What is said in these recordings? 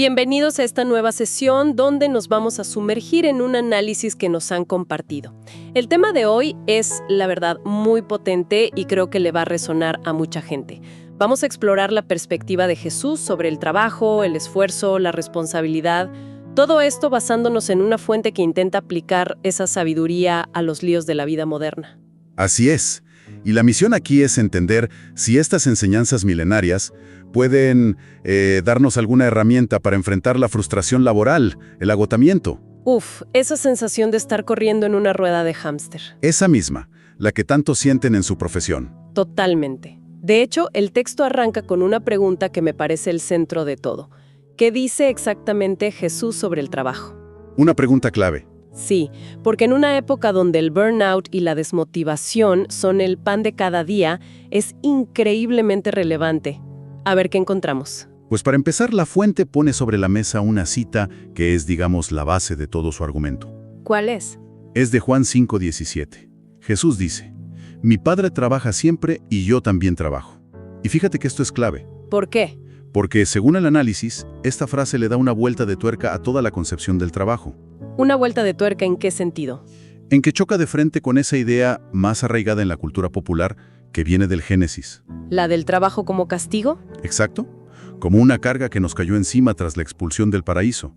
Bienvenidos a esta nueva sesión donde nos vamos a sumergir en un análisis que nos han compartido. El tema de hoy es, la verdad, muy potente y creo que le va a resonar a mucha gente. Vamos a explorar la perspectiva de Jesús sobre el trabajo, el esfuerzo, la responsabilidad. Todo esto basándonos en una fuente que intenta aplicar esa sabiduría a los líos de la vida moderna. Así es. Y la misión aquí es entender si estas enseñanzas milenarias pueden darnos alguna herramienta para enfrentar la frustración laboral, el agotamiento. Esa sensación de estar corriendo en una rueda de hámster. Esa misma, la que tanto sienten en su profesión. Totalmente. De hecho, el texto arranca con una pregunta que me parece el centro de todo. ¿Qué dice exactamente Jesús sobre el trabajo? Una pregunta clave. Sí, porque en una época donde el burnout y la desmotivación son el pan de cada día, es increíblemente relevante. A ver qué encontramos. Pues para empezar, la fuente pone sobre la mesa una cita que es, digamos, la base de todo su argumento. ¿Cuál es? Es de Juan 5:17. Jesús dice, «Mi Padre trabaja siempre y yo también trabajo». Y fíjate que esto es clave. ¿Por qué? Porque, según el análisis, esta frase le da una vuelta de tuerca a toda la concepción del trabajo. ¿Una vuelta de tuerca en qué sentido? En que choca de frente con esa idea más arraigada en la cultura popular que viene del Génesis. ¿La del trabajo como castigo? Exacto, como una carga que nos cayó encima tras la expulsión del paraíso.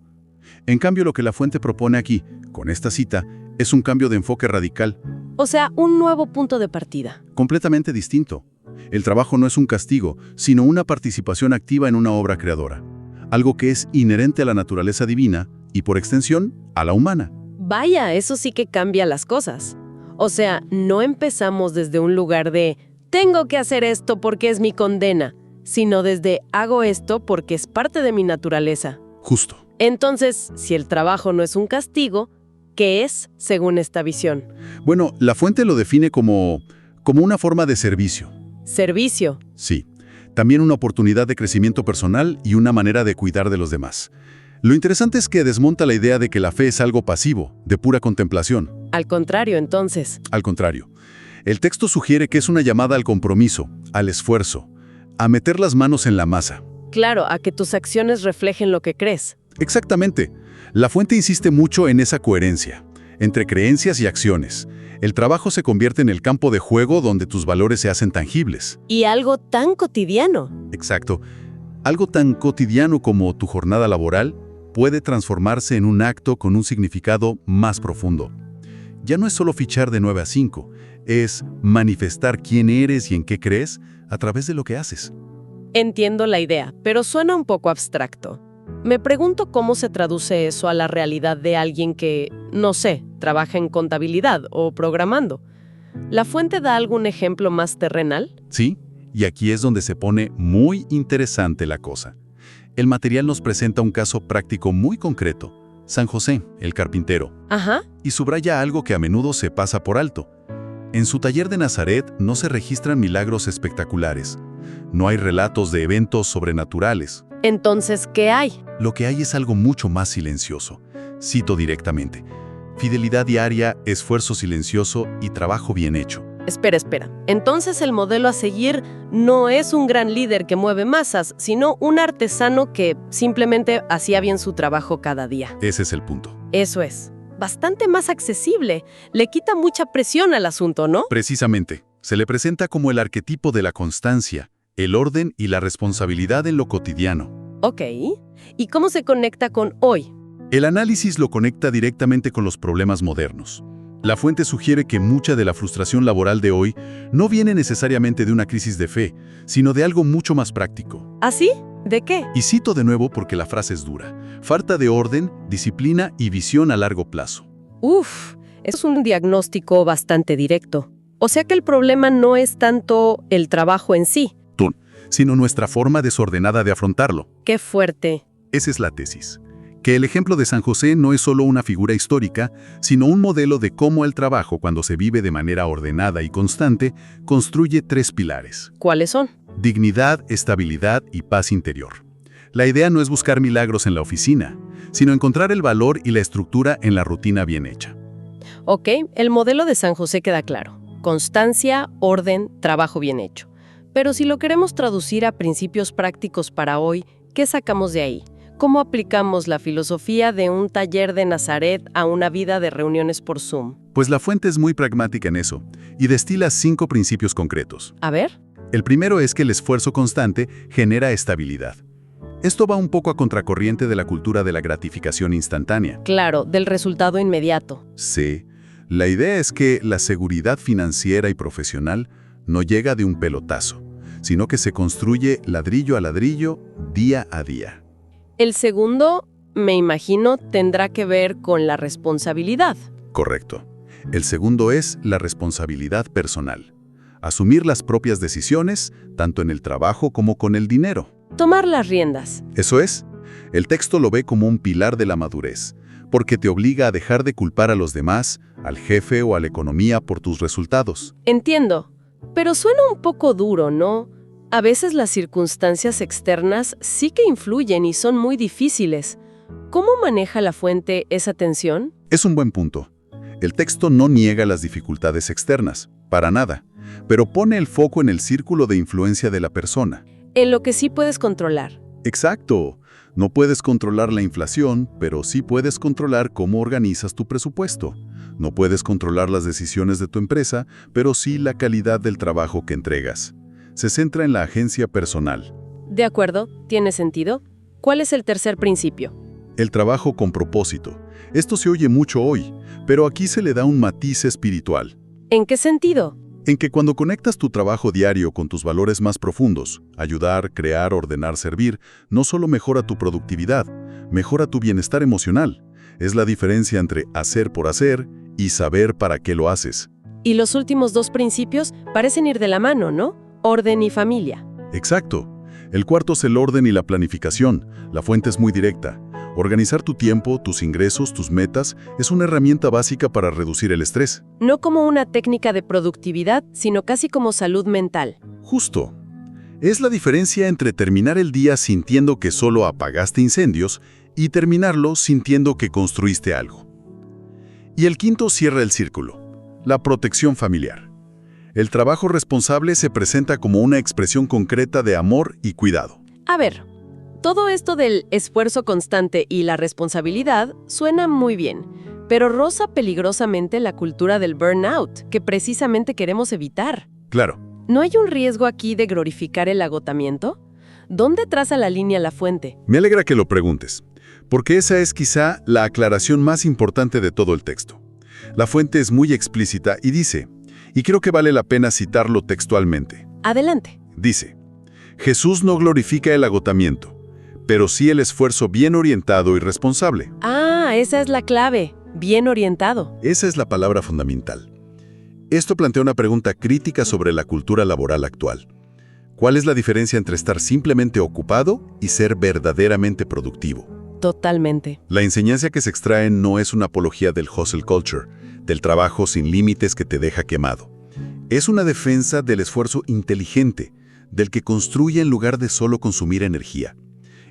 En cambio, lo que la fuente propone aquí, con esta cita, es un cambio de enfoque radical. O sea, un nuevo punto de partida. Completamente distinto. El trabajo no es un castigo, sino una participación activa en una obra creadora. Algo que es inherente a la naturaleza divina y, por extensión, a la humana. Vaya, eso sí que cambia las cosas. O sea, no empezamos desde un lugar de «tengo que hacer esto porque es mi condena», sino desde «hago esto porque es parte de mi naturaleza». Justo. Entonces, si el trabajo no es un castigo, ¿qué es, según esta visión? Bueno, la fuente lo define como una forma de servicio. ¿Servicio? Sí. También una oportunidad de crecimiento personal y una manera de cuidar de los demás. Lo interesante es que desmonta la idea de que la fe es algo pasivo, de pura contemplación. Al contrario, entonces. Al contrario. El texto sugiere que es una llamada al compromiso, al esfuerzo, a meter las manos en la masa. Claro, a que tus acciones reflejen lo que crees. Exactamente. La fuente insiste mucho en esa coherencia, entre creencias y acciones. El trabajo se convierte en el campo de juego donde tus valores se hacen tangibles. Y algo tan cotidiano. Exacto. Algo tan cotidiano como tu jornada laboral puede transformarse en un acto con un significado más profundo. Ya no es solo fichar de 9 a 5, es manifestar quién eres y en qué crees a través de lo que haces. Entiendo la idea, pero suena un poco abstracto. Me pregunto cómo se traduce eso a la realidad de alguien que, no sé, trabaja en contabilidad o programando. ¿La fuente da algún ejemplo más terrenal? Sí, y aquí es donde se pone muy interesante la cosa. El material nos presenta un caso práctico muy concreto. San José, el carpintero. Ajá. Y subraya algo que a menudo se pasa por alto. En su taller de Nazaret no se registran milagros espectaculares. No hay relatos de eventos sobrenaturales. Entonces, ¿qué hay? Lo que hay es algo mucho más silencioso. Cito directamente. Fidelidad diaria, esfuerzo silencioso y trabajo bien hecho. Espera. Entonces el modelo a seguir no es un gran líder que mueve masas, sino un artesano que simplemente hacía bien su trabajo cada día. Ese es el punto. Eso es. Bastante más accesible. Le quita mucha presión al asunto, ¿no? Precisamente. Se le presenta como el arquetipo de la constancia, el orden y la responsabilidad en lo cotidiano. Ok. ¿Y cómo se conecta con hoy? El análisis lo conecta directamente con los problemas modernos. La fuente sugiere que mucha de la frustración laboral de hoy no viene necesariamente de una crisis de fe, sino de algo mucho más práctico. ¿Ah, sí? ¿De qué? Y cito de nuevo porque la frase es dura. Falta de orden, disciplina y visión a largo plazo. Es un diagnóstico bastante directo. O sea que el problema no es tanto el trabajo en sí. Sino nuestra forma desordenada de afrontarlo. ¡Qué fuerte! Esa es la tesis. Que el ejemplo de San José no es solo una figura histórica, sino un modelo de cómo el trabajo, cuando se vive de manera ordenada y constante, construye 3 pilares. ¿Cuáles son? Dignidad, estabilidad y paz interior. La idea no es buscar milagros en la oficina, sino encontrar el valor y la estructura en la rutina bien hecha. Ok, el modelo de San José queda claro. Constancia, orden, trabajo bien hecho. Pero si lo queremos traducir a principios prácticos para hoy, ¿qué sacamos de ahí? ¿Cómo aplicamos la filosofía de un taller de Nazaret a una vida de reuniones por Zoom? Pues la fuente es muy pragmática en eso, y destila 5 principios concretos. A ver. El primero es que el esfuerzo constante genera estabilidad. Esto va un poco a contracorriente de la cultura de la gratificación instantánea. Claro, del resultado inmediato. Sí, la idea es que la seguridad financiera y profesional no llega de un pelotazo, sino que se construye ladrillo a ladrillo, día a día. El segundo, me imagino, tendrá que ver con la responsabilidad. Correcto. El segundo es la responsabilidad personal. Asumir las propias decisiones, tanto en el trabajo como con el dinero. Tomar las riendas. Eso es. El texto lo ve como un pilar de la madurez, porque te obliga a dejar de culpar a los demás, al jefe o a la economía por tus resultados. Entiendo, pero suena un poco duro, ¿no? A veces las circunstancias externas sí que influyen y son muy difíciles. ¿Cómo maneja la fuente esa tensión? Es un buen punto. El texto no niega las dificultades externas, para nada, pero pone el foco en el círculo de influencia de la persona. En lo que sí puedes controlar. Exacto. No puedes controlar la inflación, pero sí puedes controlar cómo organizas tu presupuesto. No puedes controlar las decisiones de tu empresa, pero sí la calidad del trabajo que entregas. Se centra en la agencia personal. De acuerdo, tiene sentido. ¿Cuál es el tercer principio? El trabajo con propósito. Esto se oye mucho hoy, pero aquí se le da un matiz espiritual. ¿En qué sentido? En que cuando conectas tu trabajo diario con tus valores más profundos, ayudar, crear, ordenar, servir, no solo mejora tu productividad, mejora tu bienestar emocional. Es la diferencia entre hacer por hacer y saber para qué lo haces. Y los últimos 2 principios parecen ir de la mano, ¿no? Orden y familia. Exacto. El cuarto es el orden y la planificación. La fuente es muy directa. Organizar tu tiempo, tus ingresos, tus metas es una herramienta básica para reducir el estrés. No como una técnica de productividad, sino casi como salud mental. Justo. Es la diferencia entre terminar el día sintiendo que solo apagaste incendios y terminarlo sintiendo que construiste algo. Y el quinto cierra el círculo, la protección familiar. El trabajo responsable se presenta como una expresión concreta de amor y cuidado. A ver, todo esto del esfuerzo constante y la responsabilidad suena muy bien, pero roza peligrosamente la cultura del burnout, que precisamente queremos evitar. Claro. ¿No hay un riesgo aquí de glorificar el agotamiento? ¿Dónde traza la línea la fuente? Me alegra que lo preguntes, porque esa es quizá la aclaración más importante de todo el texto. La fuente es muy explícita y dice, y creo que vale la pena citarlo textualmente. Adelante. Dice, Jesús no glorifica el agotamiento, pero sí el esfuerzo bien orientado y responsable. Ah, esa es la clave. Bien orientado. Esa es la palabra fundamental. Esto plantea una pregunta crítica sobre la cultura laboral actual. ¿Cuál es la diferencia entre estar simplemente ocupado y ser verdaderamente productivo? Totalmente. La enseñanza que se extrae no es una apología del hustle culture, del trabajo sin límites que te deja quemado. Es una defensa del esfuerzo inteligente, del que construye en lugar de solo consumir energía.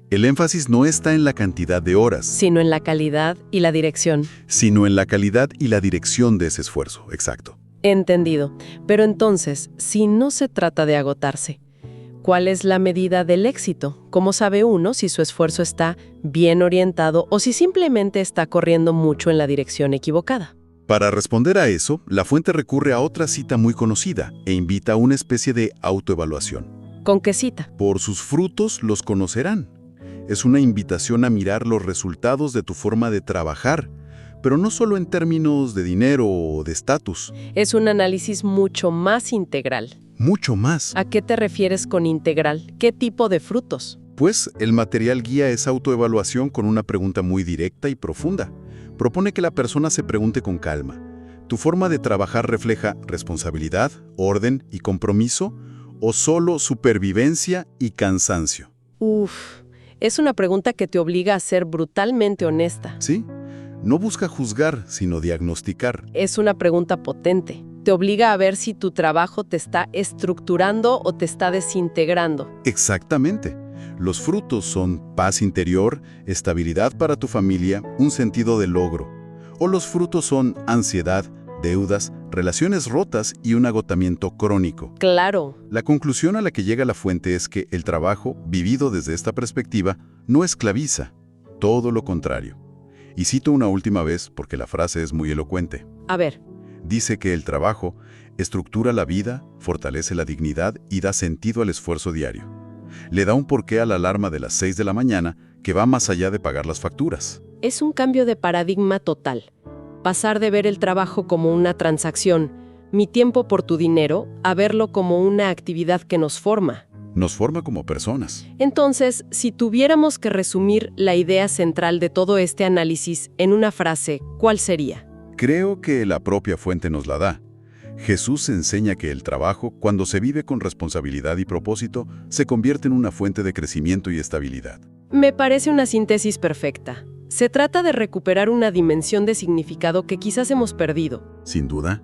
El énfasis no está en la cantidad de horas, Sino en la calidad y la dirección. sino en la calidad y la dirección de ese esfuerzo. Exacto. Entendido. Pero entonces, si no se trata de agotarse, ¿cuál es la medida del éxito? ¿Cómo sabe uno si su esfuerzo está bien orientado o si simplemente está corriendo mucho en la dirección equivocada? Para responder a eso, la fuente recurre a otra cita muy conocida e invita a una especie de autoevaluación. ¿Con qué cita? Por sus frutos los conocerán. Es una invitación a mirar los resultados de tu forma de trabajar, pero no solo en términos de dinero o de estatus. Es un análisis mucho más integral. Mucho más. ¿A qué te refieres con integral? ¿Qué tipo de frutos? Pues el material guía esa autoevaluación con una pregunta muy directa y profunda. Propone que la persona se pregunte con calma. ¿Tu forma de trabajar refleja responsabilidad, orden y compromiso o solo supervivencia y cansancio? Es una pregunta que te obliga a ser brutalmente honesta. ¿Sí? No busca juzgar, sino diagnosticar. Es una pregunta potente. Te obliga a ver si tu trabajo te está estructurando o te está desintegrando. Exactamente. Los frutos son paz interior, estabilidad para tu familia, un sentido de logro. O los frutos son ansiedad, deudas, relaciones rotas y un agotamiento crónico. Claro. La conclusión a la que llega la fuente es que el trabajo, vivido desde esta perspectiva, no esclaviza, todo lo contrario. Y cito una última vez porque la frase es muy elocuente. A ver. Dice que el trabajo estructura la vida, fortalece la dignidad y da sentido al esfuerzo diario. Le da un porqué a la alarma de las 6 de la mañana que va más allá de pagar las facturas. Es un cambio de paradigma total. Pasar de ver el trabajo como una transacción, mi tiempo por tu dinero, a verlo como una actividad que nos forma. Nos forma como personas. Entonces, si tuviéramos que resumir la idea central de todo este análisis en una frase, ¿cuál sería? Creo que la propia fuente nos la da. Jesús enseña que el trabajo, cuando se vive con responsabilidad y propósito, se convierte en una fuente de crecimiento y estabilidad. Me parece una síntesis perfecta. Se trata de recuperar una dimensión de significado que quizás hemos perdido. Sin duda.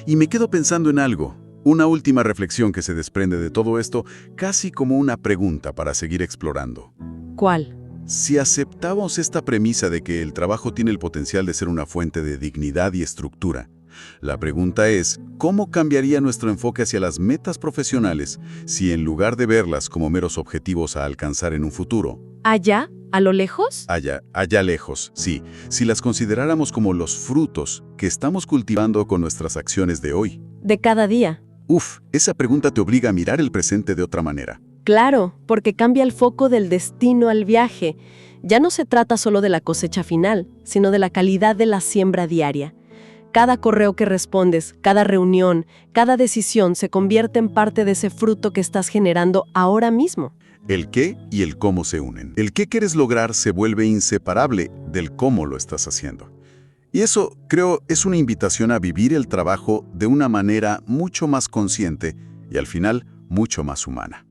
Y me quedo pensando en algo. Una última reflexión que se desprende de todo esto, casi como una pregunta para seguir explorando. ¿Cuál? Si aceptamos esta premisa de que el trabajo tiene el potencial de ser una fuente de dignidad y estructura, la pregunta es, ¿cómo cambiaría nuestro enfoque hacia las metas profesionales si en lugar de verlas como meros objetivos a alcanzar en un futuro, ¿Allá? ¿A lo lejos? allá lejos, sí, si las consideráramos como los frutos que estamos cultivando con nuestras acciones de hoy? De cada día. Esa pregunta te obliga a mirar el presente de otra manera. Claro, porque cambia el foco del destino al viaje. Ya no se trata solo de la cosecha final, sino de la calidad de la siembra diaria. Cada correo que respondes, cada reunión, cada decisión se convierte en parte de ese fruto que estás generando ahora mismo. El qué y el cómo se unen. El qué quieres lograr se vuelve inseparable del cómo lo estás haciendo. Y eso, creo, es una invitación a vivir el trabajo de una manera mucho más consciente y al final mucho más humana.